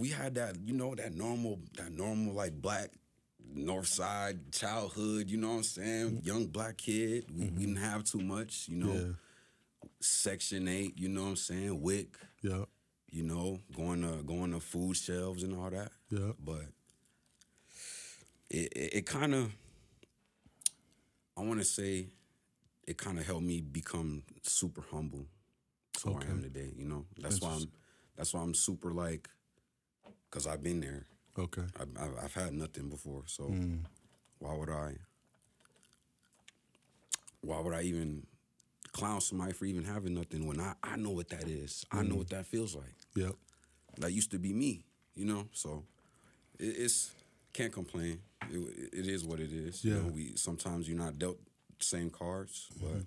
we had that, that normal like black North Side childhood, you know what I'm saying? Young black kid. We didn't have too much, Yeah. Section 8, you know what I'm saying? WIC, Yeah. going to food shelves and all that. Yeah. But it kind of, I want to say, it kind of helped me become super humble to where I am today. That's why I'm super like, because I've been there. Okay. I've had nothing before, so why would I even clown somebody for even having nothing when I know what that is. I know what that feels like. Yep. That used to be me, So it's can't complain. It is what it is. Yeah. Sometimes you're not dealt the same cards, but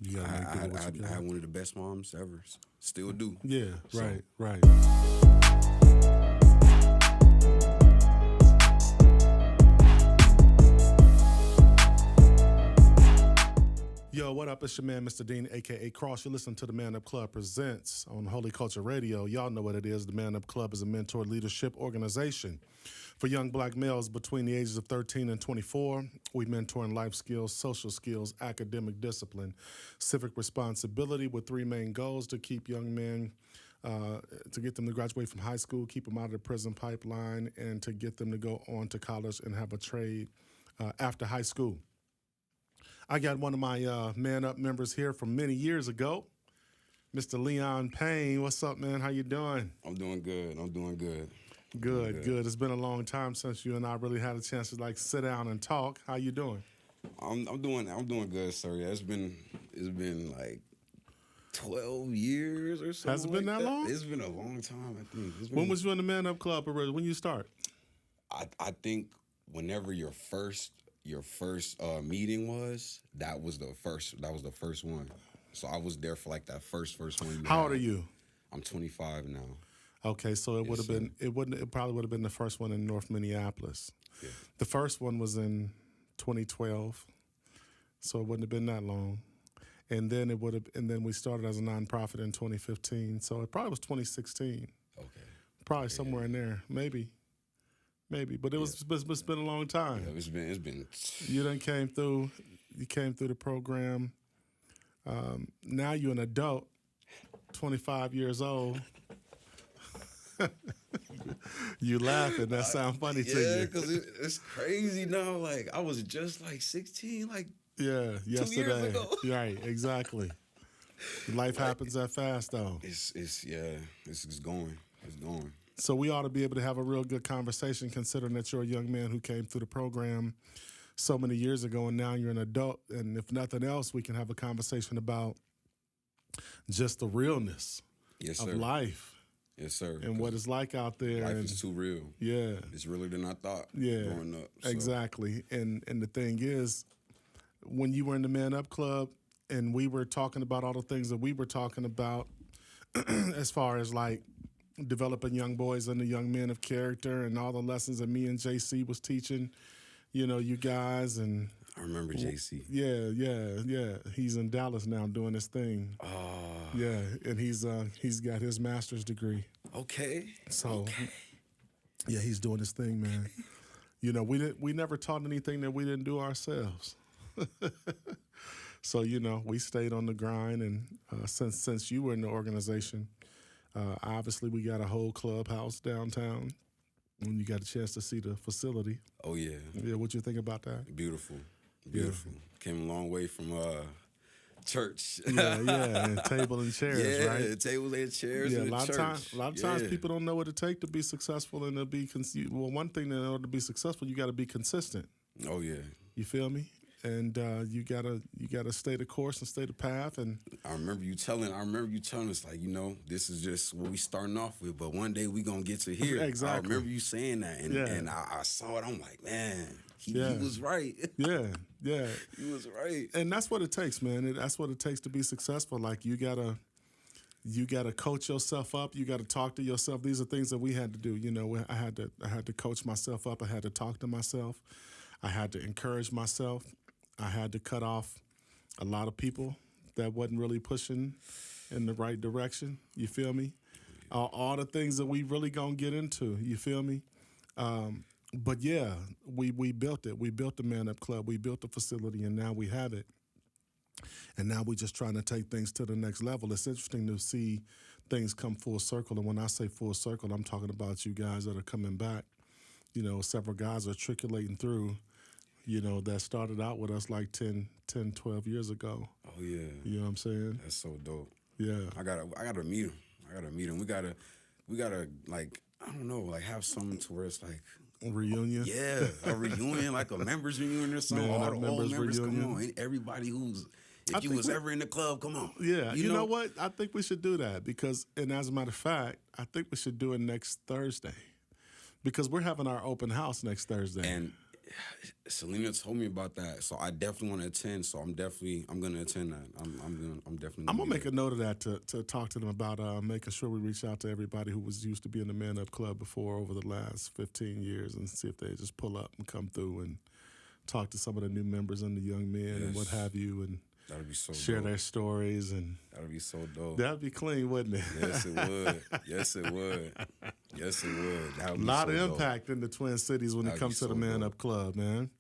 You gotta make do what you I got. had one of the best moms ever. Still do. Yeah. So- Right. Yo, what up? It's your man, Mr. Dean, a.k.a. Cross. You're listening to the Man Up Club Presents on Holy Culture Radio. Y'all know what it is. The Man Up Club is a mentor leadership organization for young black males between the ages of 13 and 24. We mentor in life skills, social skills, academic discipline, civic responsibility with three main goals: to keep young men, to get them to graduate from high school, keep them out of the prison pipeline, and to get them to go on to college and have a trade after high school. I got one of my Man Up members here from many years ago, Mr. Leon Payne. What's up, man? How you doing? I'm doing good. Good. It's been a long time since you and I really had a chance to like sit down and talk. How you doing? I'm doing good, sir. Yeah, it's been like 12 years or something. Has it been like that long? It's been a long time, I think. When was you in the Man Up Club originally? When you start? I think whenever your first meeting was, that was the first one. So I was there for like that first one. How old are you? I'm 25 now. Okay, so it would have been it probably would have been the first one in North Minneapolis. Yeah. The first one was in 2012. So it wouldn't have been that long. And then we started as a nonprofit in 2015. So it probably was 2016. Okay. Probably somewhere in there. Maybe. But it's been a long time. Yeah, it's been. You done came through the program. Now you're an adult, 25 years old. You laughing? That sound funny to you? Yeah, because it's crazy now. Like I was just like 16, like yesterday. 2 years ago. Right, exactly. Life happens that fast, though. It's going. It's going. So we ought to be able to have a real good conversation, considering that you're a young man who came through the program so many years ago, and now you're an adult. And if nothing else, we can have a conversation about just the realness of life. Yes, sir. And what it's like out there. Life is too real. Yeah. It's realer than I thought growing up. So. Exactly. And the thing is, when you were in the Man Up Club and we were talking about all the things that we were talking about as far as like developing young boys and the young men of character and all the lessons that me and JC was teaching, you guys. And I remember JC. Yeah. He's in Dallas now doing his thing. Yeah, and he's got his master's degree. Okay. So, yeah, he's doing his thing, man. We never taught anything that we didn't do ourselves. So, we stayed on the grind, and since you were in the organization, obviously we got a whole clubhouse downtown, and you got a chance to see the facility. Oh yeah. Yeah, what you think about that? Beautiful. Came a long way from church. Yeah, and table and chairs, right? Yeah, tables and chairs. Yeah, in the church. a lot of times people don't know what it takes to be successful and to be one thing, in order to be successful, you got to be consistent. Oh yeah. You feel me? And you gotta stay the course and stay the path. And I remember you telling us, like, this is just what we starting off with, but one day we gonna get to here. Exactly. I remember you saying that, and I saw it. I'm like, man, he was right. Yeah. He was right. And that's what it takes, man. That's what it takes to be successful. Like you gotta coach yourself up. You gotta talk to yourself. These are things that we had to do. I had to coach myself up. I had to talk to myself. I had to encourage myself. I had to cut off a lot of people that wasn't really pushing in the right direction. You feel me? all the things that we really gonna get into. You feel me? But yeah, we built it. We built the Man Up Club. We built the facility, and now we have it. And now we're just trying to take things to the next level. It's interesting to see things come full circle. And when I say full circle, I'm talking about you guys that are coming back. You know, several guys are trickulating through, you know, that started out with us like 10, 12 years ago. Oh, yeah. You know what I'm saying? That's so dope. Yeah. I gotta meet him. We gotta like, I don't know, like have something to where it's like a reunion. Yeah, a reunion, like a members reunion or something. All the old members reunion. come on. Everybody if you was ever in the club, come on. Yeah, you know what? I think we should do that because, and as a matter of fact, I think we should do it next Thursday because we're having our open house next Thursday. And Selena told me about that, so I definitely want to attend. So I'm going to attend that. I'm definitely. I'm gonna make a note of that to talk to them about making sure we reach out to everybody who was used to be in the Man Up Club before over the last 15 years and see if they just pull up and come through and talk to some of the new members and the young men and what have you and. That'd be so share dope. Their stories and that'd be so dope. That'd be clean, wouldn't it? Yes, it would. Yes, it would. Yes, it would. That would be a lot so of dope. impact in the Twin Cities when it comes to the Man dope. Up Club, man.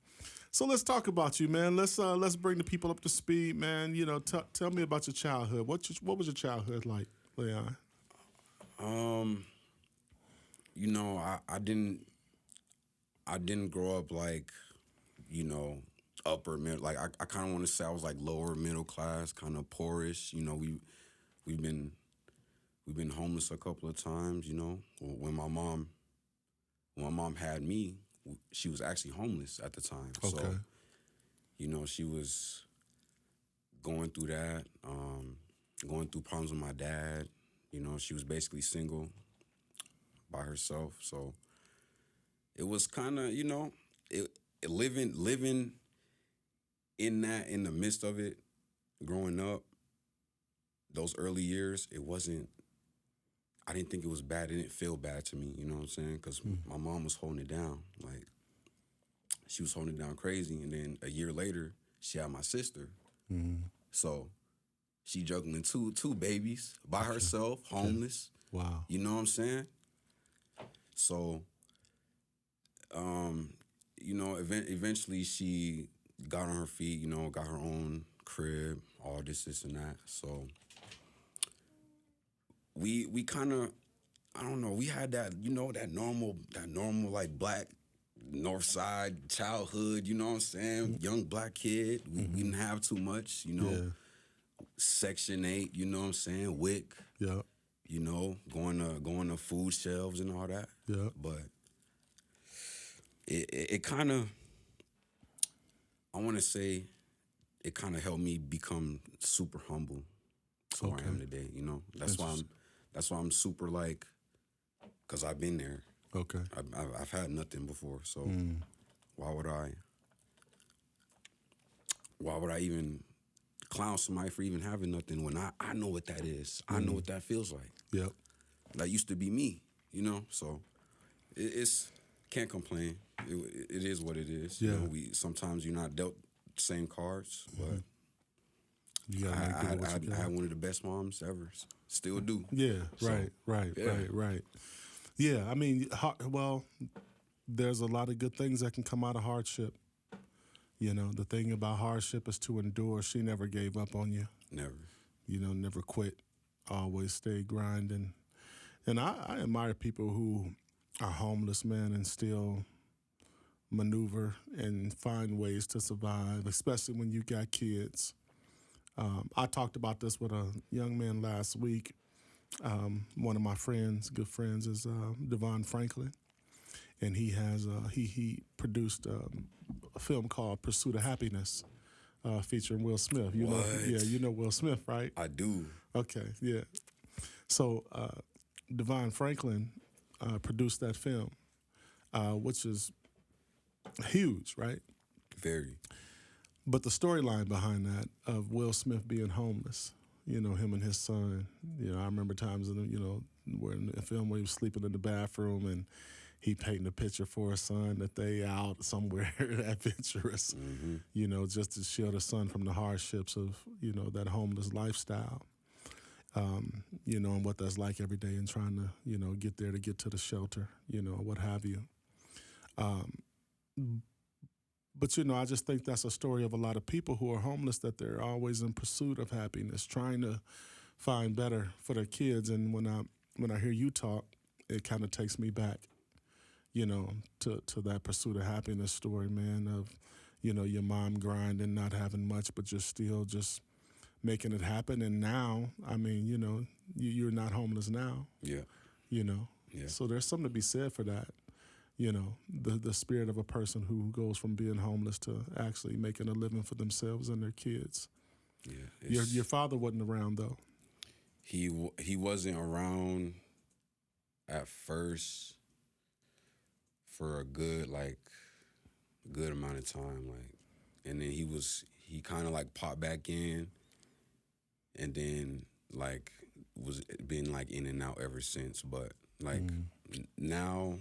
So let's talk about you, man. Let's bring the people up to speed, man. You know, tell me about your childhood. What was your childhood like, Leon? You know, I didn't grow up like, you know, upper middle. Like I kind of want to say I was like lower middle class, kind of poorish. You know, we've been homeless a couple of times. You know, when my mom had me, she was actually homeless at the time. Okay. So, you know, she was going through that, going through problems with my dad. You know, she was basically single by herself. So it was kind of, you know, living in the midst of it, growing up, those early years, I didn't think it was bad. It didn't feel bad to me, you know what I'm saying? Because my mom was holding it down. Like, she was holding it down crazy. And then a year later, she had my sister. So she juggling two babies by herself, homeless. Wow. You know what I'm saying? So, you know, eventually she got on her feet, you know, got her own crib, all this and that. So we kind of, I don't know, we had that, you know, that normal like black North Side childhood, you know what I'm saying? Young black kid. We didn't have too much, you know. Yeah. Section 8, you know what I'm saying? WIC. Yeah. You know, going to food shelves and all that. Yeah. But it kind of, I want to say, it kind of helped me become super humble to where I am today. You know, that's why I'm super like, because I've been there. Okay. I've had nothing before, so why would I even clown somebody for even having nothing when I know what that is. I know what that feels like. Yep. That used to be me, you know. So it's can't complain. It is what it is. Yeah. You know, sometimes you're not dealt the same cards, but you gotta make do what you I got. had one of the best moms ever. Still do. Yeah. So, Right. Yeah. I mean, well, there's a lot of good things that can come out of hardship. You know, the thing about hardship is to endure. She never gave up on you. Never. You know, never quit. Always stayed grinding. And I admire people who are homeless, man, and still maneuver and find ways to survive, especially when you got kids. I talked about this with a young man last week. One of my good friends, is Devon Franklin. And he has he produced a film called Pursuit of Happiness, featuring Will Smith. You know, you know Will Smith, right? I do. Okay, yeah. So Devon Franklin produced that film, which is huge, right? Very. But the storyline behind that of Will Smith being homeless, you know, him and his son. You know, I remember times where in the film where he was sleeping in the bathroom and he painted a picture for his son that they out somewhere adventurous, you know, just to shield his son from the hardships of, you know, that homeless lifestyle. you know, and what that's like every day and trying to, you know, get there to get to the shelter, you know, what have you. But, you know, I just think that's a story of a lot of people who are homeless, that they're always in pursuit of happiness, trying to find better for their kids. And when I hear you talk, it kind of takes me back, you know, to that pursuit of happiness story, man, of, you know, your mom grinding, not having much, but just still just making it happen. And now, I mean, you know, you're not homeless now. Yeah. You know. Yeah. So there's something to be said for that. You know, the spirit of a person who goes from being homeless to actually making a living for themselves and their kids. Yeah. Your father wasn't around, though. He wasn't around at first for a good amount of time, and then he kind of like popped back in, and then like was been like in and out ever since. But like now,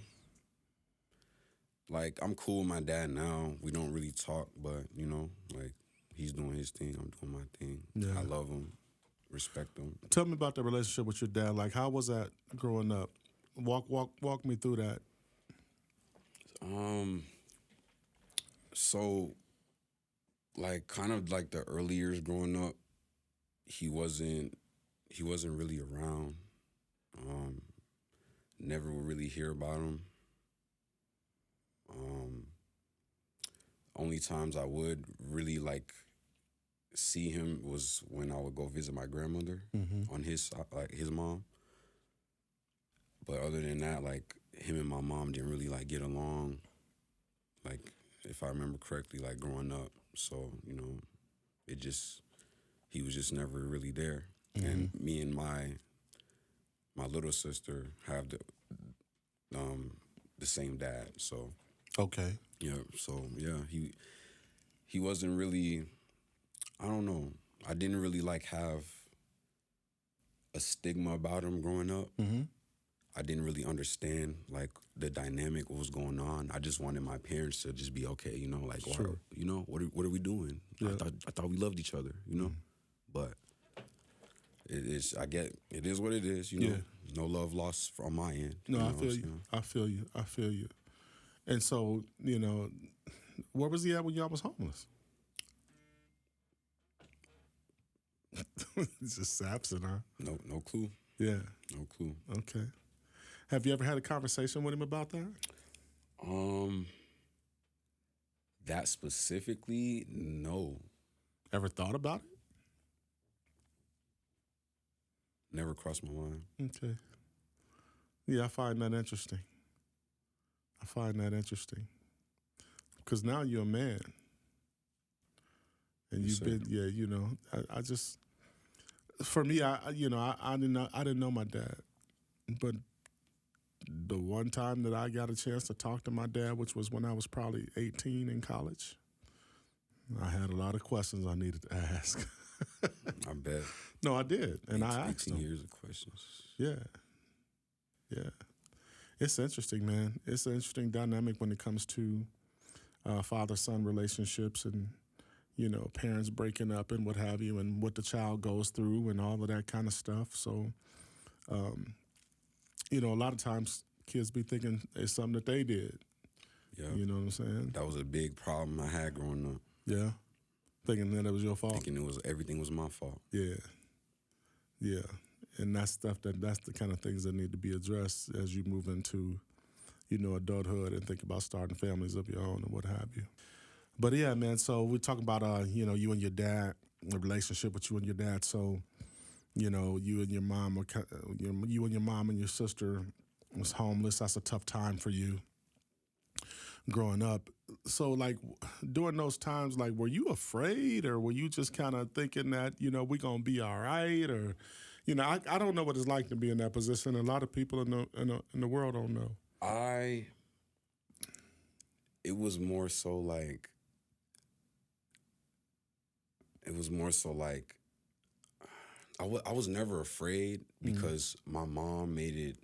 like I'm cool with my dad now. We don't really talk, but you know, like he's doing his thing, I'm doing my thing. Yeah. I love him, respect him. Tell me about the relationship with your dad. Like, how was that growing up? Walk me through that. So, like, kind of like the early years growing up, he wasn't really around. Never would really hear about him. Only times I would really like see him was when I would go visit my grandmother on his side, like his mom. But other than that, like him and my mom didn't really like get along. Like if I remember correctly, like growing up. So, you know, he was just never really there. And me and my little sister have the same dad. So Okay. yeah, so yeah, he wasn't really, I don't know. I didn't really like have a stigma about him growing up. I didn't really understand like the dynamic, what was going on. I just wanted my parents to just be okay, you know, like, Sure. you know, what are we doing? Yeah. I thought we loved each other, you know, but it is what it is, you know. Yeah. No love lost from my end. No, you know I feel what I'm you. saying? I feel you. And so, you know, where was he at when y'all was homeless? It's just absent, huh? No clue. Yeah. No clue. Okay. Have you ever had a conversation with him about that? That specifically, no. Ever thought about it? Never crossed my mind. Okay. Yeah, I find that interesting. Because now you're a man. And Yes, you've been, yeah, you know, I just, for me, I didn't know my dad. But the one time that I got a chance to talk to my dad, which was when I was probably 18 in college, I had a lot of questions I needed to ask. I bet. No, I did. And I asked 18 him. years of questions. Yeah. Yeah. It's interesting, man. It's an interesting dynamic when it comes to father-son relationships and, you know, parents breaking up and what have you, and what the child goes through and all of that kind of stuff. So, you know, a lot of times kids be thinking it's something that they did. Yeah. You know what I'm saying? That was a big problem I had growing up. Yeah. Thinking that it was your fault. Thinking everything was my fault. Yeah. Yeah. And that's the kind of things that need to be addressed as you move into, you know, adulthood and think about starting families of your own and what have you. But yeah, man, so we're talking about, you know, you and your dad, the relationship with you and your dad. So, you know, you and your mom and your sister was homeless. That's a tough time for you growing up. So, like, during those times, like, were you afraid, or were you just kind of thinking that, you know, we're going to be all right? Or, you know, I don't know what it's like to be in that position. A lot of people in the world don't know. It was more so like, I was never afraid because my mom made it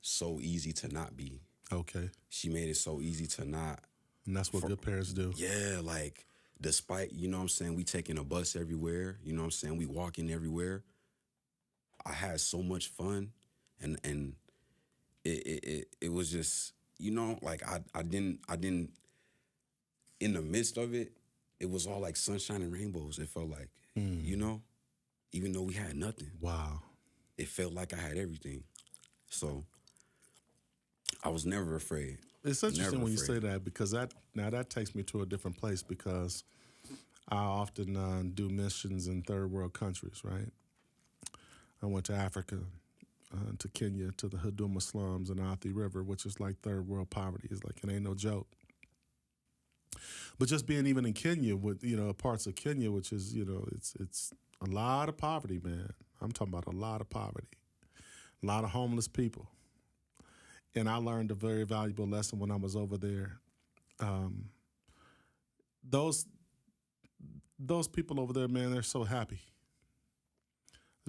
so easy to not be. Okay. She made it so easy to not. And that's what good parents do. Yeah, like, despite, you know what I'm saying, we taking a bus everywhere, you know what I'm saying, we walking everywhere, I had so much fun, and it was just, you know, like I didn't in the midst of it, it was all like sunshine and rainbows. It felt like, you know, even though we had nothing. Wow. It felt like I had everything. So I was never afraid. It's interesting Never when you say afraid. that, because that takes me to a different place, because I often do missions in third world countries, right? I went to Africa, to Kenya, to the Huduma slums and Athi River, which is like third world poverty. It's like, it ain't no joke. But just being even in Kenya, with, you know, parts of Kenya, which is, you know, it's a lot of poverty, man. I'm talking about a lot of poverty, a lot of homeless people. And I learned a very valuable lesson when I was over there. Those people over there, man, they're so happy.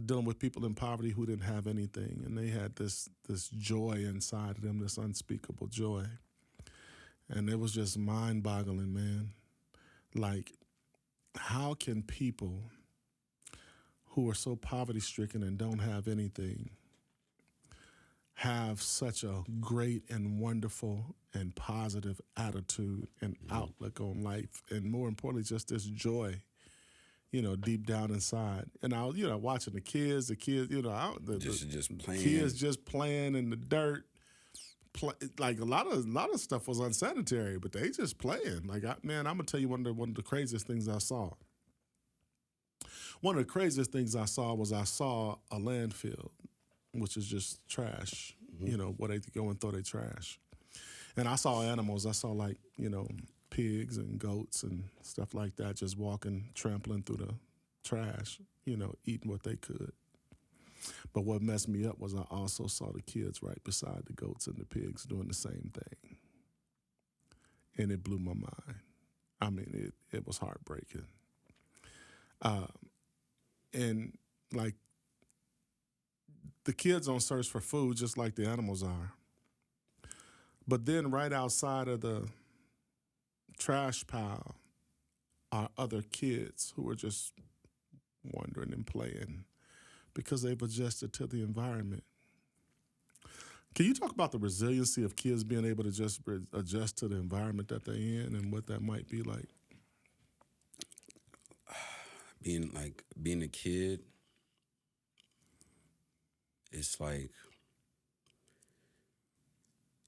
Dealing with people in poverty who didn't have anything, and they had this joy inside of them, this unspeakable joy. And it was just mind-boggling, man. Like, how can people who are so poverty-stricken and don't have anything have such a great and wonderful and positive attitude and outlook on life, and more importantly, just this joy, you know, deep down inside. And I was, you know, watching the kids, you know, Just playing. kids just playing in the dirt. Like a lot of stuff was unsanitary, but they just playing. Like, man, I'm gonna tell you one of the craziest things I saw. One of the craziest things I saw was I saw a landfill, which is just trash. You know, where they go and throw their trash. And I saw animals. I saw, like, you know, pigs and goats and stuff like that, just walking, trampling through the trash, you know, eating what they could. But what messed me up was I also saw the kids right beside the goats and the pigs doing the same thing. And it blew my mind. I mean, it was heartbreaking. And, like, the kids don't search for food just like the animals are. But then right outside of the trash pile are other kids who are just wandering and playing because they've adjusted to the environment. Can you talk about the resiliency of kids being able to just adjust to the environment that they're in, and what that might be like? Being a kid, it's like,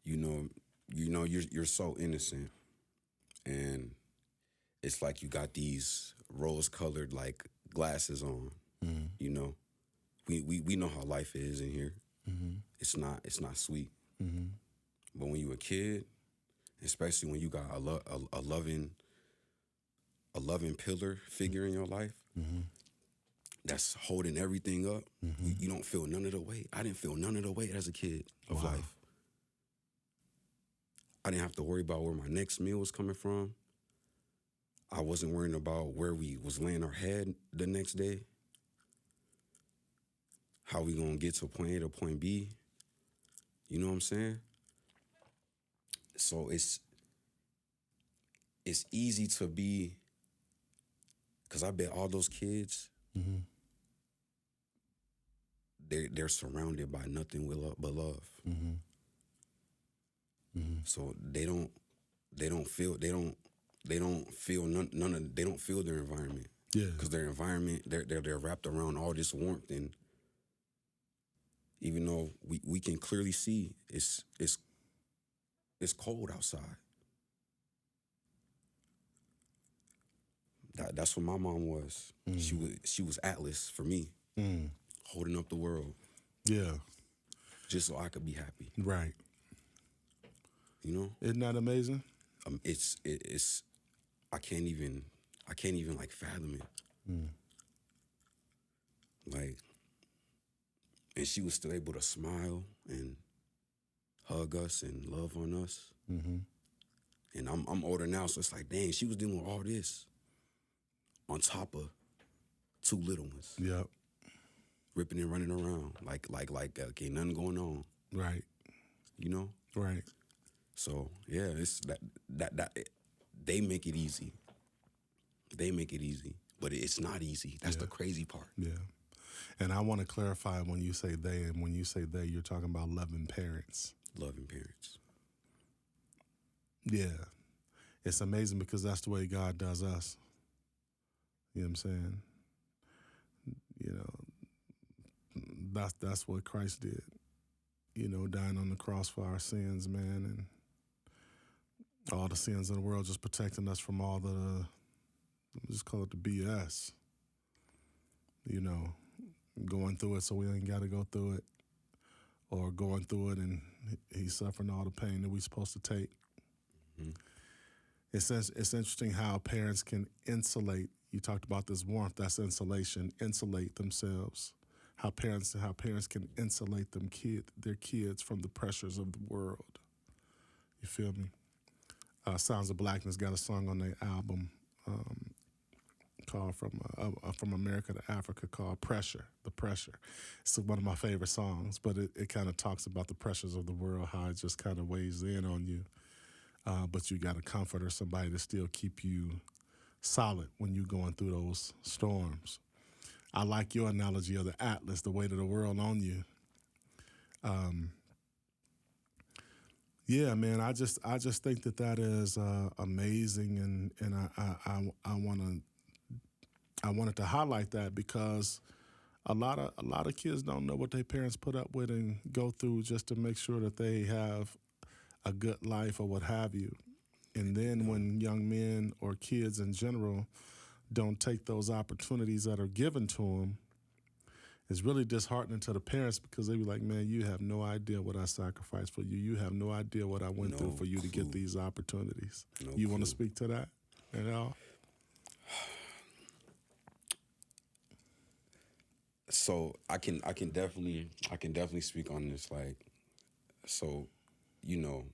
you know, you're so innocent, and it's like you got these rose-colored, like, glasses on. Mm-hmm. You know, we know how life is in here. Mm-hmm. It's not sweet. Mm-hmm. But when you a kid, especially when you got a loving pillar figure in your life, Mm-hmm. that's holding everything up, Mm-hmm. you don't feel none of the weight. I didn't feel none of the weight as a kid of Wow. life. I didn't have to worry about where my next meal was coming from. I wasn't worrying about where we was laying our head the next day. How we gonna get to point A to point B. You know what I'm saying? So it's easy to be, because I bet all those kids, Mm-hmm. they're surrounded by nothing but love. Mm-hmm. Mm-hmm. So they don't feel their environment. Yeah. Because their environment, they're wrapped around all this warmth, and even though we can clearly see it's cold outside. That's what my mom was. Mm. She was Atlas for me, holding up the world. Yeah. Just so I could be happy. Right. You know? Isn't that amazing? It's I can't even like fathom it. Mm. Like, and she was still able to smile and hug us and love on us. Mm-hmm. And I'm older now, so it's like, dang, she was dealing with all this on top of two little ones. Yep. Ripping and running around like okay, nothing going on. Right. You know? Right. So yeah, it's that they make it easy. They make it easy, but it's not easy. That's the crazy part. Yeah. And I want to clarify when you say they, and when you say they, you're talking about loving parents. Loving parents. Yeah. It's amazing because that's the way God does us. You know what I'm saying? You know, that's what Christ did. You know, dying on the cross for our sins, man, and all the sins of the world, just protecting us from all the, just call it the BS. You know, going through it so we ain't got to go through it, or going through it and he's suffering all the pain that we're supposed to take. Mm-hmm. It's interesting how parents can insulate. You talked about this warmth, that's insulation, insulate themselves. How parents can insulate their kids from the pressures of the world. You feel me? Sounds of Blackness got a song on their album called From America to Africa called Pressure, The Pressure. It's one of my favorite songs, but it kind of talks about the pressures of the world, how it just kind of weighs in on you. But you got a comforter, somebody to still keep you solid when you're going through those storms. I like your analogy of the atlas, the weight of the world on you. Yeah, man, I just think that is amazing, and I wanted to highlight that because a lot of kids don't know what their parents put up with and go through just to make sure that they have a good life or what have you. And then when young men or kids in general don't take those opportunities that are given to them, it's really disheartening to the parents because they be like, man, you have no idea what I sacrificed for you. You have no idea what I went through for you to get these opportunities. You want to speak to that at all? So I can definitely speak on this. Like, so, you know,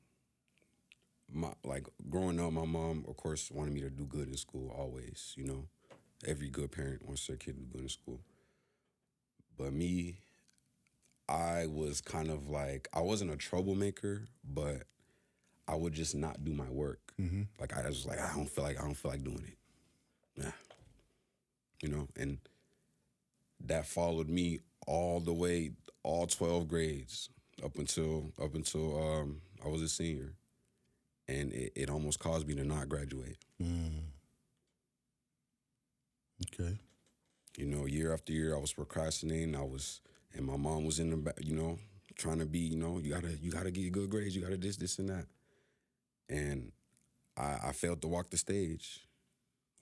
growing up, my mom, of course, wanted me to do good in school always. You know, every good parent wants their kid to do good in school. But me, I was kind of like, I wasn't a troublemaker, but I would just not do my work. Mm-hmm. Like I was like, I don't feel like doing it. Nah. You know, and that followed me all the way, all 12 grades up until I was a senior. And it almost caused me to not graduate. Mm. Okay. You know, year after year, I was procrastinating. And my mom was in the back, you know, trying to be, you know, you gotta get good grades. You gotta this, and that. And I failed to walk the stage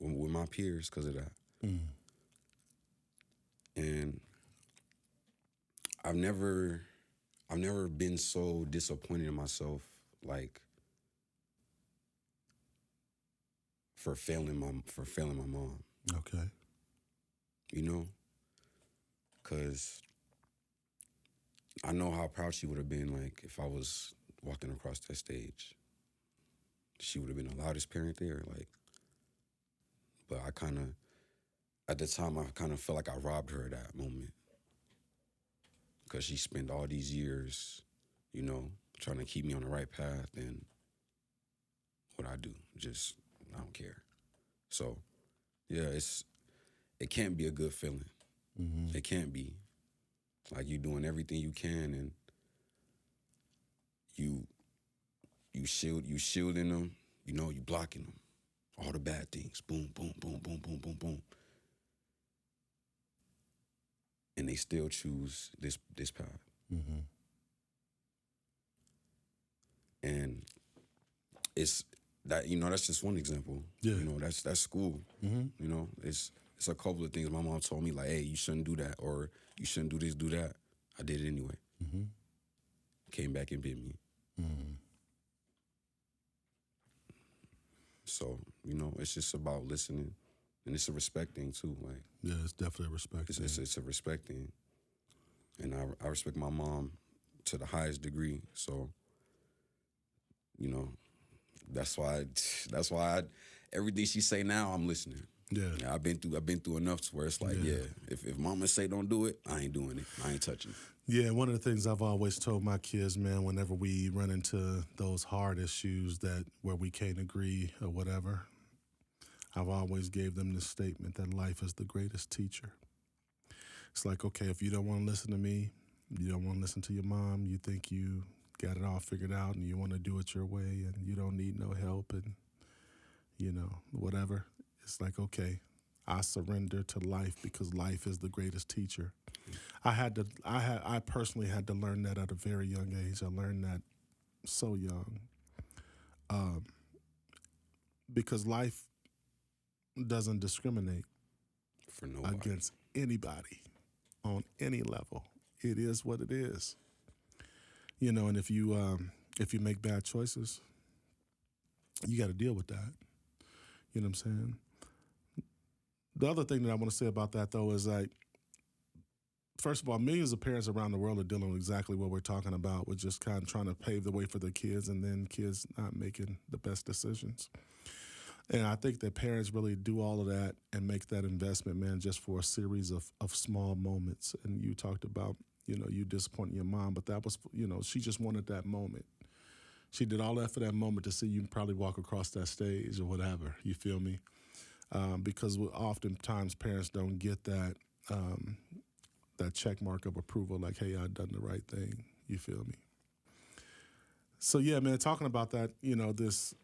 with my peers because of that. Mm. And I've never been so disappointed in myself, like, for failing my mom. Okay. You know? Because I know how proud she would have been, like, if I was walking across that stage. She would have been the loudest parent there, like. But at the time, I kind of felt like I robbed her at that moment. Because she spent all these years, you know, trying to keep me on the right path, and what I do, I don't care. So, yeah, it can't be a good feeling. Mm-hmm. It can't be. Like, you're doing everything you can, and you shielding them, you know, you blocking them. All the bad things. Boom, boom, boom, boom, boom, boom, boom. And they still choose this path. Mm-hmm. And it's that, you know, that's just one example. Yeah. You know, that's school. Mm-hmm. You know, it's a couple of things my mom told me, like, hey, you shouldn't do that, or you shouldn't do this, do that. I did it anyway. Mm-hmm. Came back and bit me. Mm-hmm. So, you know, it's just about listening. And it's a respect thing, too. Like, yeah, it's definitely a respect thing. It's a respect thing. And I respect my mom to the highest degree. So, you know, that's why everything she say now, I'm listening. Yeah. I've been through enough to where it's like, yeah, if mama say don't do it, I ain't doing it. I ain't touching it. Yeah, one of the things I've always told my kids, man, whenever we run into those hard issues where we can't agree or whatever, I've always gave them this statement that life is the greatest teacher. It's like, okay, if you don't want to listen to me, you don't want to listen to your mom, you think you got it all figured out and you want to do it your way and you don't need no help and, whatever. It's like, okay, I surrender to life because life is the greatest teacher. I personally had to learn that at a very young age. I learned that so young. Because life doesn't discriminate For nobody. against anybody on any level. It is what it is. And if you make bad choices, you got to deal with that. You know what I'm saying? The other thing that I want to say about that, though, is like, first of all, millions of parents around the world are dealing with exactly what we're talking about. We're just kind of trying to pave the way for their kids and then kids not making the best decisions. And I think that parents really do all of that and make that investment, man, just for a series of small moments. And you talked about, you disappointing your mom, but that was, she just wanted that moment. She did all that for that moment to see you probably walk across that stage or whatever. You feel me? Because oftentimes parents don't get that that check mark of approval, like, hey, I've done the right thing. You feel me? So, yeah, man, talking about that, this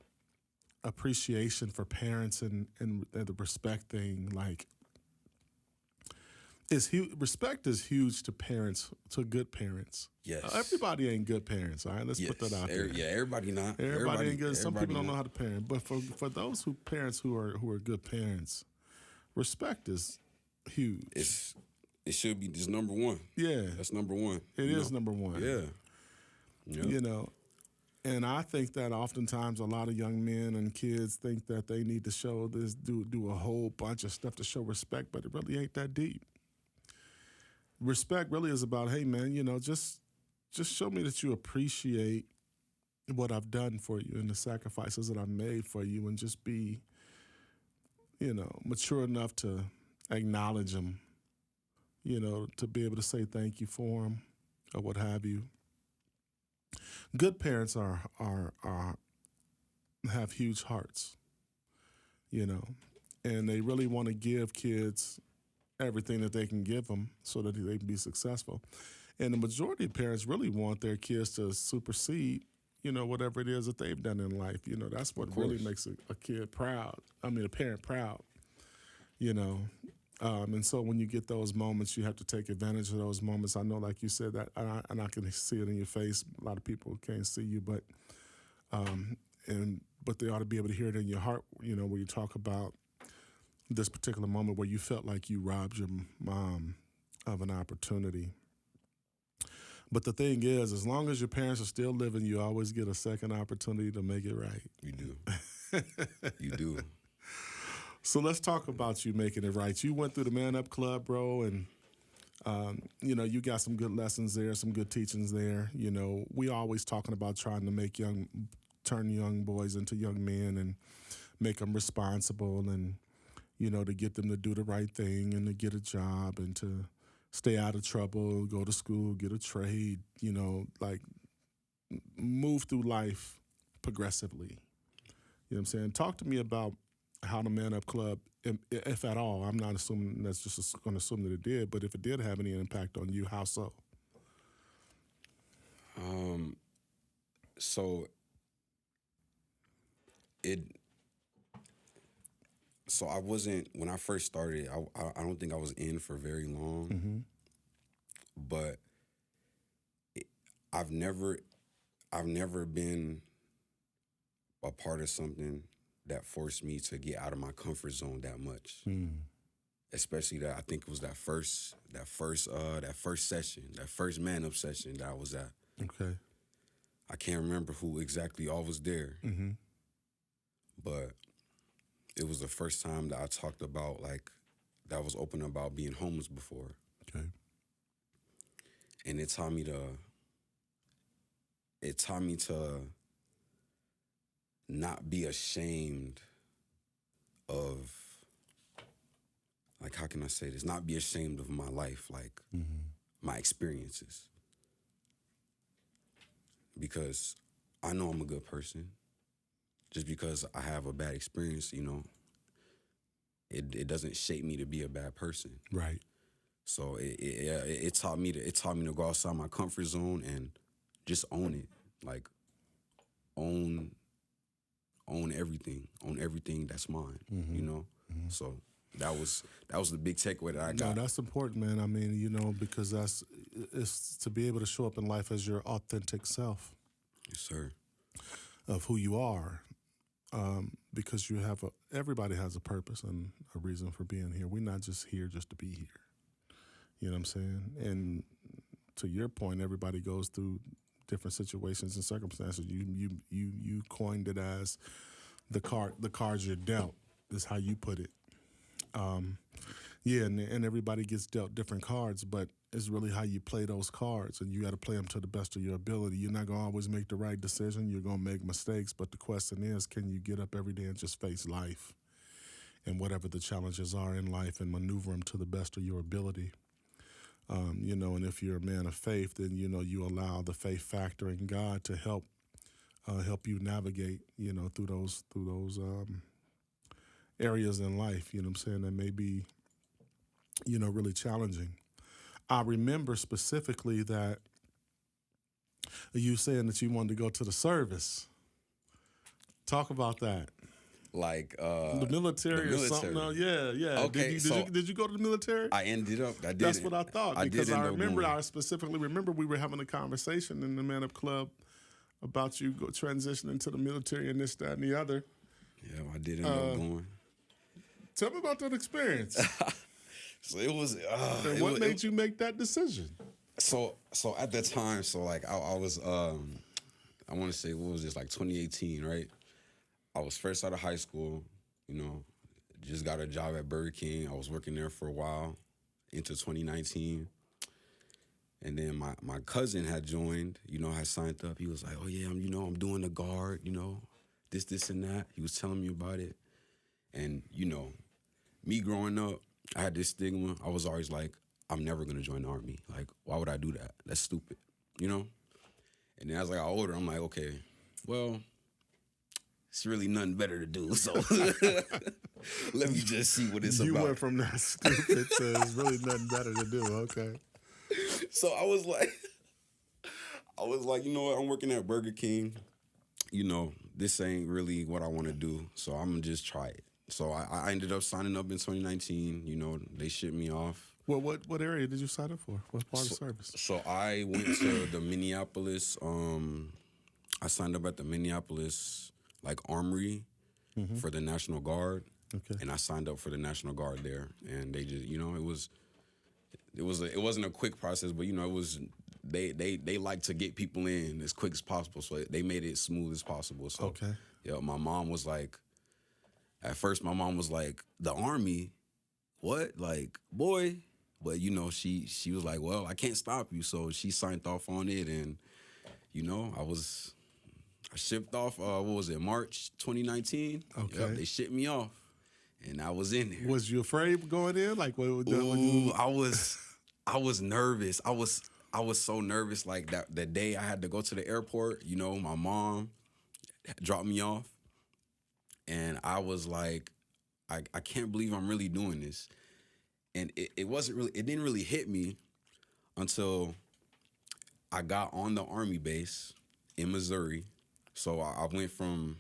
appreciation for parents and the respect thing, like, is huge. Respect is huge to parents, to good parents. Yes. Everybody ain't good parents, all right? Let's put that out there. Yeah, everybody not. Everybody ain't good. Some people don't not. know how to parent. But for those parents who are good parents, respect is huge. It should be just number one. Yeah. That's number one. It is number one. Yeah. And I think that oftentimes a lot of young men and kids think that they need to show this, do a whole bunch of stuff to show respect, but it really ain't that deep. Respect really is about, hey, man, just show me that you appreciate what I've done for you and the sacrifices that I've made for you, and just be, mature enough to acknowledge them, to be able to say thank you for them or what have you. Good parents have huge hearts, and they really want to give kids everything that they can give them so that they can be successful. And the majority of parents really want their kids to supersede, whatever it is that they've done in life. That's what really makes a kid proud. I mean, a parent proud, and so when you get those moments, you have to take advantage of those moments. I know, like you said, that, and I can see it in your face. A lot of people can't see you, but they ought to be able to hear it in your heart, when you talk about this particular moment where you felt like you robbed your mom of an opportunity. But the thing is, as long as your parents are still living, you always get a second opportunity to make it right. You do. You do. So let's talk about you making it right. You went through the Man Up Club, bro, and you got some good lessons there, some good teachings there. We always talking about trying to turn young boys into young men and make them responsible, and to get them to do the right thing and to get a job and to stay out of trouble, go to school, get a trade, like move through life progressively. You know what I'm saying? Talk to me about how the Man Up Club, if at all, I'm not assuming, that's just going to assume that it did, but if it did have any impact on you, how so? So I wasn't, when I first started, I don't think I was in for very long, Mm-hmm. but I've never been a part of something that forced me to get out of my comfort zone that much. Especially that, I think it was that first session, that first Man Up session that I was at. Okay. I can't remember who exactly all was there, Mm-hmm. but it was the first time that I talked about, like, that I was open about being homeless before. Okay. And it taught me to not be ashamed of, like, how can I say this? Not be ashamed of my life, like, my experiences. Because I know I'm a good person. Just because I have a bad experience, it doesn't shape me to be a bad person. Right. So it taught me to go outside my comfort zone and just own it, like own everything that's mine, you know. So that was the big takeaway that I No, got. that's important, man. I mean, you know, because it's to be able to show up in life as your authentic self Yes, sir. of who you are. Because everybody has a purpose and a reason for being here. We're not just here just to be here. You know what I'm saying? And to your point, everybody goes through different situations and circumstances. You coined it as the cards you're dealt is how you put it. Yeah, and everybody gets dealt different cards, but it's really how you play those cards, and you got to play them to the best of your ability. You're not going to always make the right decision. You're going to make mistakes, but the question is, can you get up every day and just face life and whatever the challenges are in life and maneuver them to the best of your ability? You know, and if you're a man of faith, then, you know, you allow the faith factor in God to help you navigate, you know, through those areas in life, you know what I'm saying, that may be, you know, really challenging. I remember specifically that you saying that you wanted to go to the service. Talk about that. Like The military or something. No, yeah. Okay, did you go to the military? I did. That's what I thought, because I specifically remember we were having a conversation in the Man Up Club about you transitioning to the military and this, that, and the other. Yeah, I did end up going. Tell me about that experience. So it was. And what made you make that decision? So at the time, like I was, I want to say, what was this, like 2018, right? I was fresh out of high school, you know, just got a job at Burger King. I was working there for a while into 2019. And then my cousin had joined, you know, had signed up. He was like, oh yeah, I'm doing the guard, you know, this and that. He was telling me about it. And, you know, me growing up, I had this stigma. I was always like, I'm never going to join the Army. Like, why would I do that? That's stupid, you know? And then as I got older, I'm like, okay, well, it's really nothing better to do. So let me just see what it's about. You went from that stupid to it's really nothing better to do. Okay. So I was like, you know what? I'm working at Burger King. You know, this ain't really what I want to do. So I'm going to just try it. So I ended up signing up in 2019. You know, they shipped me off. Well, what area did you sign up for? What part of the service? So I went to the Minneapolis. I signed up at the Minneapolis, like, Armory for the National Guard. Okay. And I signed up for the National Guard there. And they just, you know, it wasn't a quick process, but, you know, it was, they like to get people in as quick as possible. So they made it as smooth as possible. So, okay. Yeah, my mom was like, at first my mom was like, the Army? What? Like, boy? But, you know, she was like, well, I can't stop you. So she signed off on it. And, you know, I shipped off, what was it, March 2019? Okay. Yep, they shipped me off. And I was in there. Was you afraid going in? Like, what? I was nervous. I was so nervous. Like, that day I had to go to the airport, you know, my mom dropped me off. And I was like, I can't believe I'm really doing this. And it didn't really hit me until I got on the Army base in Missouri. So I went from,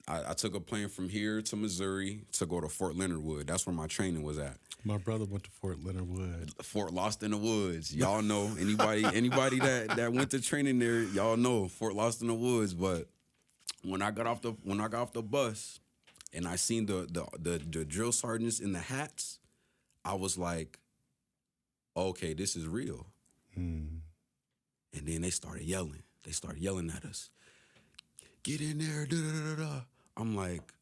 I took a plane from here to Missouri to go to Fort Leonard Wood. That's where my training was at. My brother went to Fort Leonard Wood. Fort Lost in the Woods. Y'all know. Anybody that went to training there, y'all know Fort Lost in the Woods. But when I got off the bus and I seen the drill sergeants in the hats, I was like, okay, this is real. And then they started yelling. They started yelling at us. Get in there, da-da-da-da. I'm like,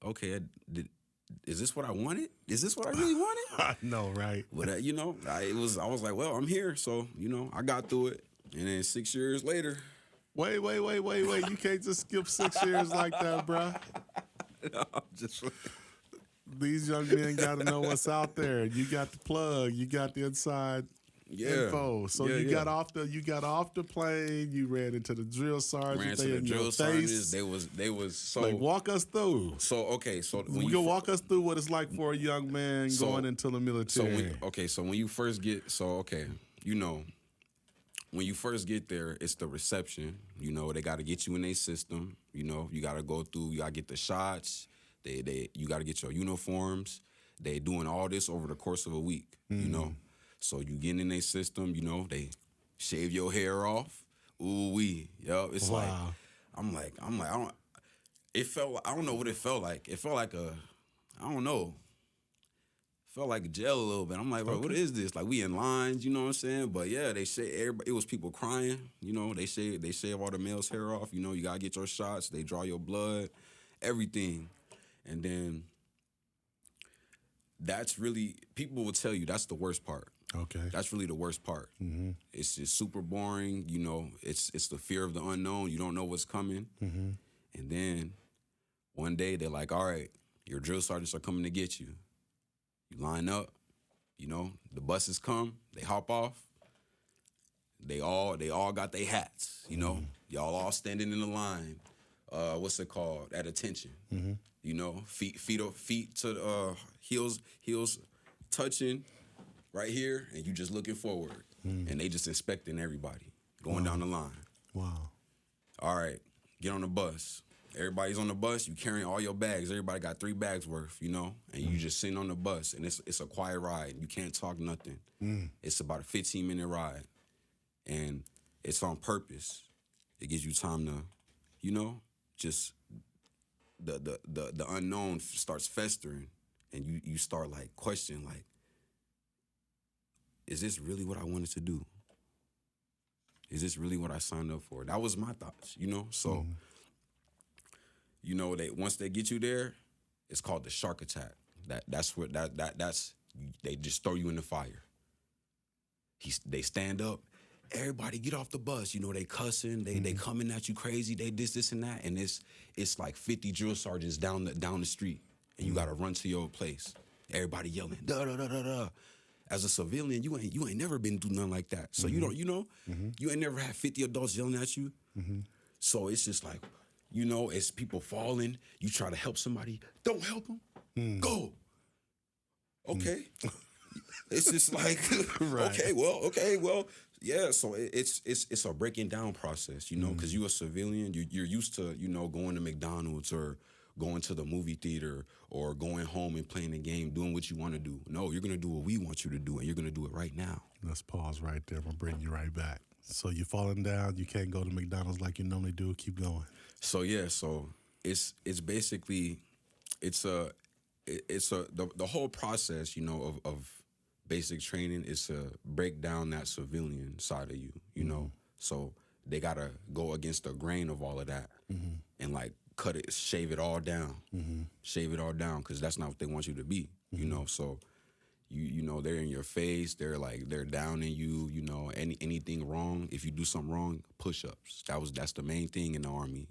okay, is this what I wanted? Is this what I really wanted? I know, right? But, you know, I was like, well, I'm here. So, you know, I got through it. And then 6 years later. Wait. You can't just skip 6 years like that, bruh. No, I'm just... These young men got to know what's out there. You got the plug. You got the inside info. So you got off the plane. You ran into the drill sergeant. Ran to the drill sergeants. They was so like walk us through. So okay, so when you walk us through what it's like for a young man going into the military. So when you first get when you first get there, it's the reception. They got to get you in their system. You got to go through. You got to get the shots. You got to get your uniforms. They doing all this over the course of a week. So you get in their system. They shave your hair off. Ooh wee, it's like I'm like I don't. It felt. I don't know what it felt like. It felt like I don't know. Felt like jail a little bit. I'm like, bro, what is this? Like, we in lines, you know what I'm saying? But yeah, they say everybody. It was people crying. They shave all the male's hair off. You gotta get your shots. They draw your blood, everything, and then that's really, people will tell you that's the worst part. Okay, that's really the worst part. Mm-hmm. It's just super boring. It's the fear of the unknown. You don't know what's coming, and then one day they're like, all right, your drill sergeants are coming to get you. You line up, the buses come, they hop off. They all got their hats, Y'all all standing in the line. What's it called? At attention. Feet to heels touching right here, and you just looking forward. And they just inspecting everybody, going down the line. Wow. All right, get on the bus. Everybody's on the bus. You carrying all your bags. Everybody got 3 bags worth, and you just sitting on the bus, and it's a quiet ride. You can't talk nothing. It's about a 15-minute ride, and it's on purpose. It gives you time to, just the unknown starts festering, and you start like questioning, like, is this really what I wanted to do? Is this really what I signed up for? That was my thoughts, So. Once they get you there, it's called the shark attack. That's they just throw you in the fire. They stand up, everybody get off the bus. They cussing, they coming at you crazy. They this and that, and it's like 50 drill sergeants down the street, and you got to run to your place. Everybody yelling, da da da da da. As a civilian, you ain't never been through nothing like that. So you don't, you ain't never had 50 adults yelling at you. So it's just like. It's people falling. You try to help somebody. Don't help them. Go. Okay. It's just like, right. okay, well, yeah. So it's a breaking down process, because you're a civilian. You're used to, going to McDonald's or going to the movie theater or going home and playing a game, doing what you want to do. No, you're going to do what we want you to do, and you're going to do it right now. Let's pause right there. I'm going to bring you right back. So you're falling down. You can't go to McDonald's like you normally do. Keep going. So yeah, it's basically the whole process, of basic training is to break down that civilian side of you, So they gotta go against the grain of all of that and like shave it all down, because that's not what they want you to be, So they're in your face. They're downing you. Anything wrong. If you do something wrong, push-ups. That's the main thing in the Army.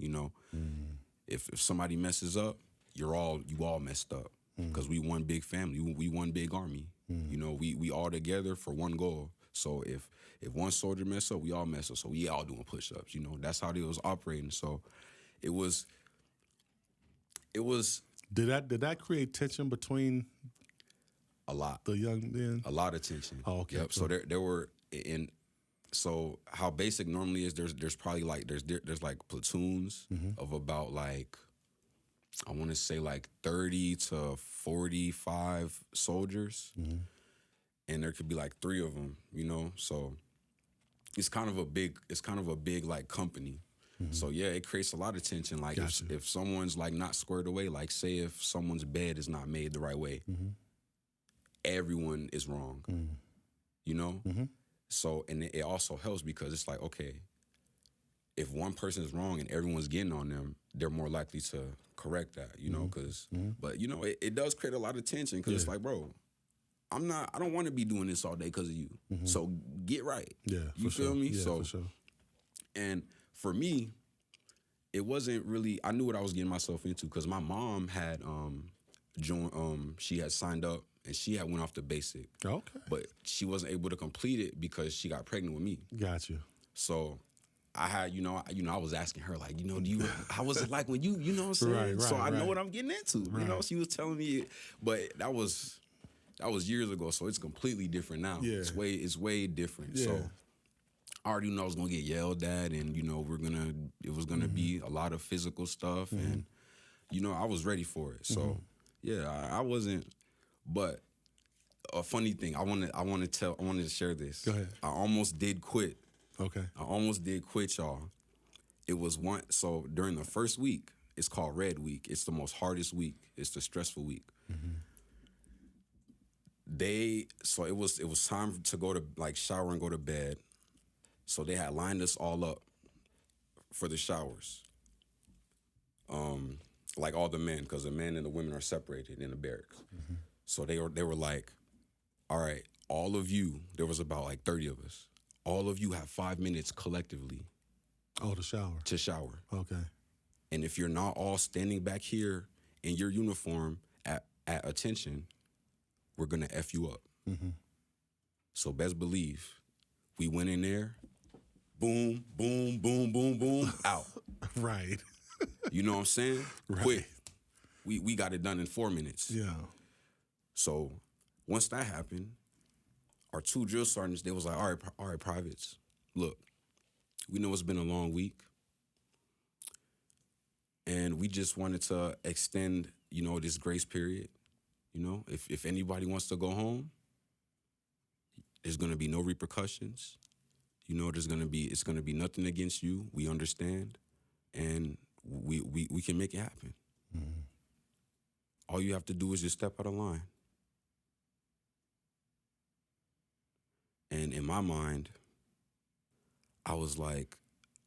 If somebody messes up, you all messed up, because we one big family. We one big Army. We all together for one goal. So if one soldier mess up, we all mess up. So we all doing push-ups. That's how they was operating. So it was. Did that create tension between? A lot. The young men? A lot of tension. Oh, okay. Yep. So there were so how basic normally is, there's probably like there's like platoons of about like, I want to say like 30 to 45 soldiers, and there could be like 3 of them, So it's kind of a big like company. So yeah, it creates a lot of tension. Like if someone's like not squared away, like say if someone's bed is not made the right way. Everyone is wrong, So, and it also helps because it's like, okay, if one person is wrong and everyone's getting on them, they're more likely to correct that, because, but it does create a lot of tension because it's like, bro, I don't want to be doing this all day because of you. So get right. Yeah. You feel me? Yeah, so, for sure. And for me, it wasn't really, I knew what I was getting myself into because my mom had, she had signed up and she had went off the basic. Okay. But she wasn't able to complete it because she got pregnant with me. Got you. So I had, I was asking her, like, how was it like when you know what I'm saying? Right, so I know right. what I'm getting into. Right. She was telling me, but that was years ago, so it's completely different now. Yeah. It's way different. Yeah. So I already knew I was gonna get yelled at, and it was gonna be a lot of physical stuff, and I was ready for it. So yeah, I wasn't. But a funny thing, I wanted to share this. Go ahead. I almost did quit. Okay. I almost did quit, y'all. It was so during the first week, it's called Red Week. It's the most hardest week. It's the stressful week. So it was time to go to shower and go to bed. So they had lined us all up for the showers. Like all the men, because the men and the women are separated in the barracks. So they were like, all right, all of you, there was about like 30 of us. All of you have 5 minutes collectively. Oh, to shower. To shower. Okay. And if you're not all standing back here in your uniform at attention, we're going to F you up. So best believe, we went in there, boom, boom, boom, boom, boom, out. Right. You know what I'm saying? Right. Quick. We got it done in 4 minutes. Yeah. So once that happened, our 2 drill sergeants, they was like, all right, privates, look, we know it's been a long week, and we just wanted to extend, this grace period. If anybody wants to go home, there's going to be no repercussions. It's going to be nothing against you. We understand, and we can make it happen. All you have to do is just step out of line. And in my mind, I was like,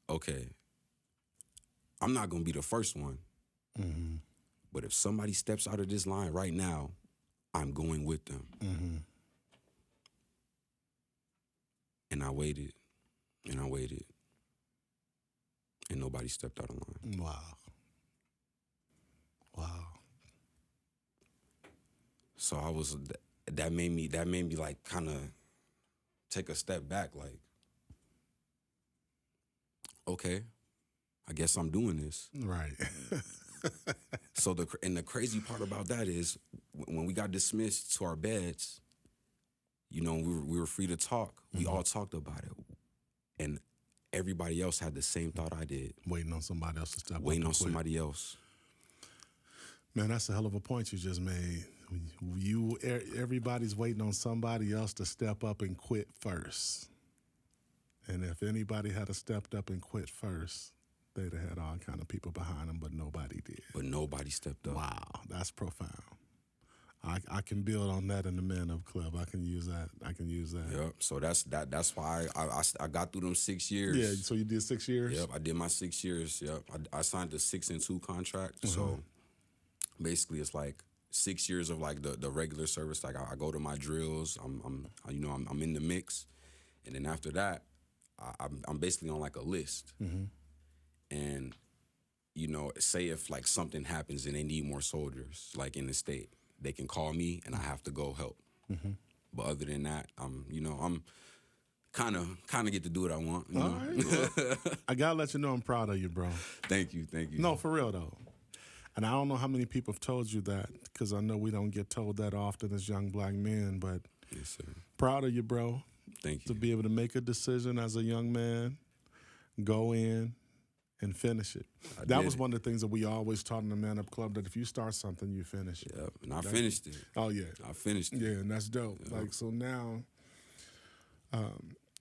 okay, I'm not going to be the first one. But if somebody steps out of this line right now, I'm going with them. And I waited, and I waited, and nobody stepped out of line. Wow. So that made me like kind of take a step back, like, okay, I guess I'm doing this. Right. So the crazy part about that is when we got dismissed to our beds, we were free to talk. We all talked about it, and everybody else had the same thought I did. Waiting on somebody else to step up. Waiting on somebody else. Man, that's a hell of a point you just made. Everybody's waiting on somebody else to step up and quit first. And if anybody had stepped up and quit first, they'd have had all kind of people behind them, but nobody did. But nobody stepped up. Wow, that's profound. I can build on that in the Man Up Club. I can use that. Yep. So that's why I got through them 6 years. Yeah. So you did 6 years. Yep. I did my 6 years. Yep. I signed a 6 and 2 contract. So basically, it's like 6 years of like the regular service. Like I go to my drills. I'm in the mix, and then after that, I'm basically on like a list. And say if like something happens and they need more soldiers, like in the state, they can call me and I have to go help. But other than that, I'm kind of get to do what I want. All right. Well, I gotta let you know I'm proud of you, bro. Thank you. No, for real though. And I don't know how many people have told you that, because I know we don't get told that often as young black men, but yes, sir. Proud of you, bro. Thank you. To be able to make a decision as a young man, go in and finish it. That was one of the things that we always taught in the Man Up Club, that if you start something, you finish it. Yep, and I finished it. Oh, yeah. I finished it. Yeah, and that's dope. Yep. Like, so now,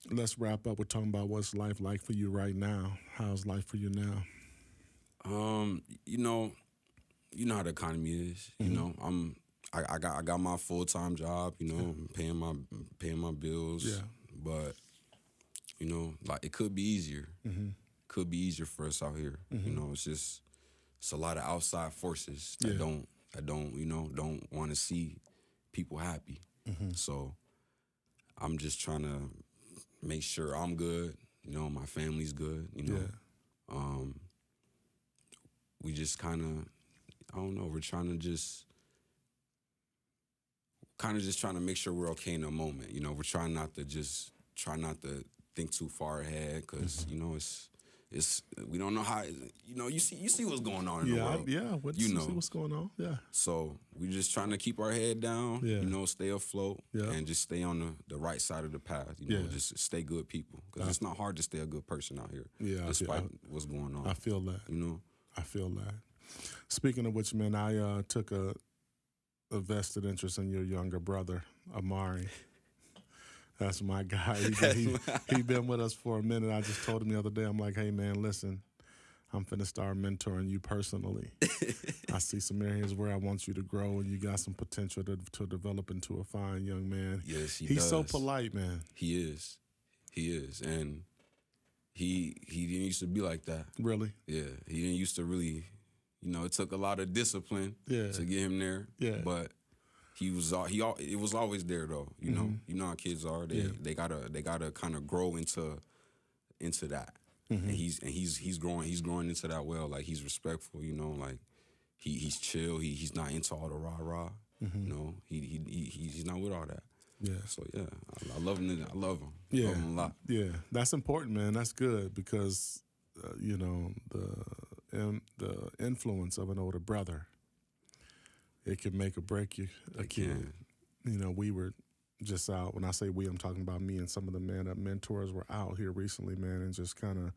let's wrap up with talking about what's life like for you right now. How's life for you now? You know how the economy is. I got my full-time job. I'm paying my bills. Yeah. But like it could be easier. Could be easier for us out here. It's a lot of outside forces that don't want to see people happy. So I'm just trying to make sure I'm good. My family's good. We just kind of, I don't know. We're trying to just kind of just trying to make sure we're okay in the moment. You know, we're trying not to think too far ahead because you know it's we don't know how, you know, you see what's going on in the world. You see what's going on. Yeah. So we're just trying to keep our head down, you know, stay afloat, and just stay on the right side of the path. You know, just stay good people because it's not hard to stay a good person out here. Despite what's going on. I feel that. You know, I feel that. Speaking of which, man, I took a vested interest in your younger brother, Amari. That's my guy. He been with us for a minute. I just told him the other day, I'm like, hey, man, listen, I'm finna start mentoring you personally. I see some areas where I want you to grow, and you got some potential to develop into a fine young man. Yes, He's does. so polite, man. He is, and he didn't used to be like that. Really? Yeah, he didn't used to really. You know, it took a lot of discipline to get him there. Yeah, but it was always there though. You know how kids are. They gotta kind of grow into that. And he's growing into that well. Like he's respectful. You know, like he's chill. He's not into all the rah rah. You know, he's not with all that. Yeah. So yeah, I love him. I love him. Yeah, love him a lot. Yeah, that's important, man. That's good because you know the influence of an older brother, it can make or break you. A kid. You know, we were just out. When I say we, I'm talking about me and some of the Man Up mentors were out here recently, man, and just kind of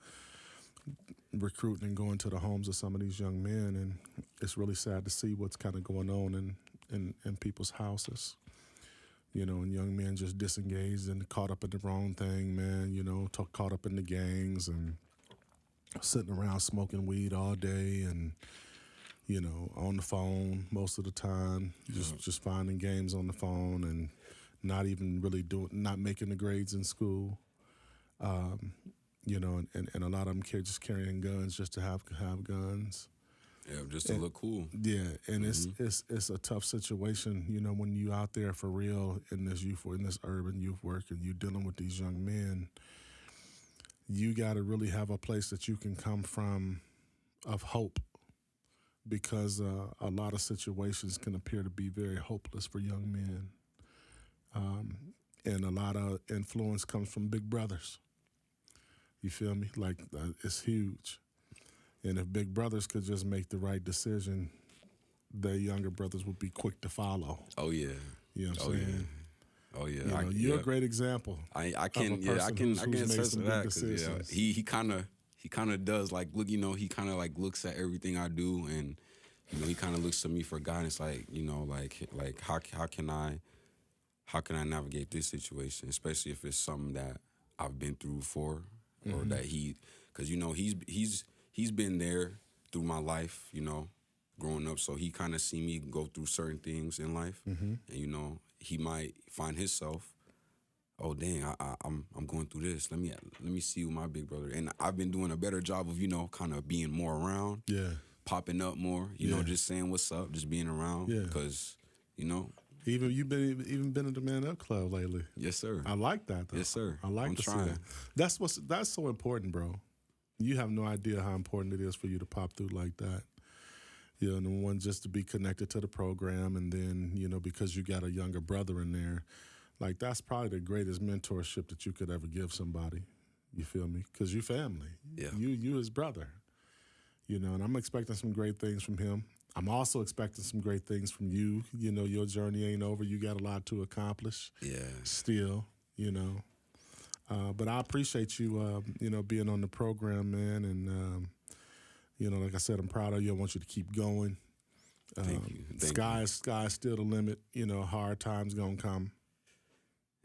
recruiting and going to the homes of some of these young men, and it's really sad to see what's kind of going on in people's houses. You know, and young men just disengaged and caught up in the wrong thing, man. You know, caught up in the gangs and sitting around smoking weed all day and, you know, on the phone most of the time, just finding games on the phone and not even really not making the grades in school. You know, and a lot of them just carrying guns just to have guns. Yeah, just to look cool. Yeah, and it's a tough situation, you know, when you out there for real in this urban youth work and you dealing with these young men. You got to really have a place that you can come from of hope because a lot of situations can appear to be very hopeless for young men. And a lot of influence comes from big brothers. You feel me? Like, it's huge. And if big brothers could just make the right decision, their younger brothers would be quick to follow. Oh, yeah. You know what I'm saying? Yeah. Oh yeah, you know, you're a great example. I can attest to that because he kind of does like look. You know, he kind of like looks at everything I do, and you know, he kind of looks to me for guidance. Like, you know, like how can I navigate this situation, especially if it's something that I've been through before, or that because you know he's been there through my life. You know, growing up, so he kind of see me go through certain things in life, and you know. He might find himself, oh dang, I'm going through this. Let me see with my big brother. And I've been doing a better job of, you know, kind of being more around. Yeah. Popping up more, you know, just saying what's up, just being around. Yeah. Because, you know. You've been at the Man Up Club lately. Yes, sir. I like that though. Yes, sir. I like to see that. That's so important, bro. You have no idea how important it is for you to pop through like that. You know, and one, just to be connected to the program, and then, you know, because you got a younger brother in there, like that's probably the greatest mentorship that you could ever give somebody. You feel me? Because you family. Yeah. You his brother. You know, and I'm expecting some great things from him. I'm also expecting some great things from you. You know, your journey ain't over. You got a lot to accomplish. Yeah. Still, you know. But I appreciate you, you know, being on the program, man, and you know, like I said, I'm proud of you. I want you to keep going. Thank you. Sky's still the limit. You know, hard times gonna come.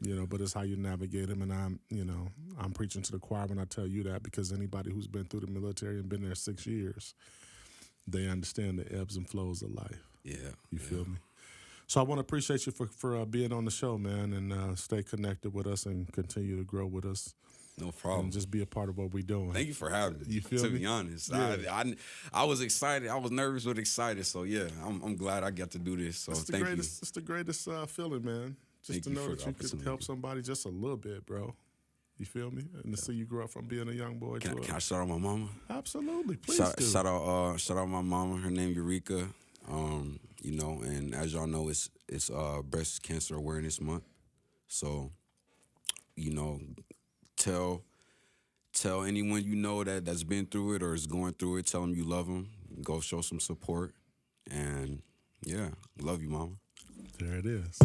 You know, but it's how you navigate them. And I'm preaching to the choir when I tell you that, because anybody who's been through the military and been there 6 years, they understand the ebbs and flows of life. Yeah, you feel me? So I want to appreciate you for being on the show, man, and stay connected with us and continue to grow with us. No problem. And just be a part of what we're doing. Thank you for having me. You feel me? To be honest, yeah. I was excited. I was nervous but excited. So yeah, I'm glad I got to do this. So thank you. It's the greatest feeling, man. Just to know that you could help somebody just a little bit, bro. You feel me? And to see you grow up from being a young boy. Can I shout out my mama? Absolutely, please do. Shout out my mama. Her name Eureka. you know, and as y'all know, it's Breast Cancer Awareness Month. So, you know, tell anyone you know that's been through it or is going through it. Tell them you love them. Go show some support, and yeah, love you, mama. There it is.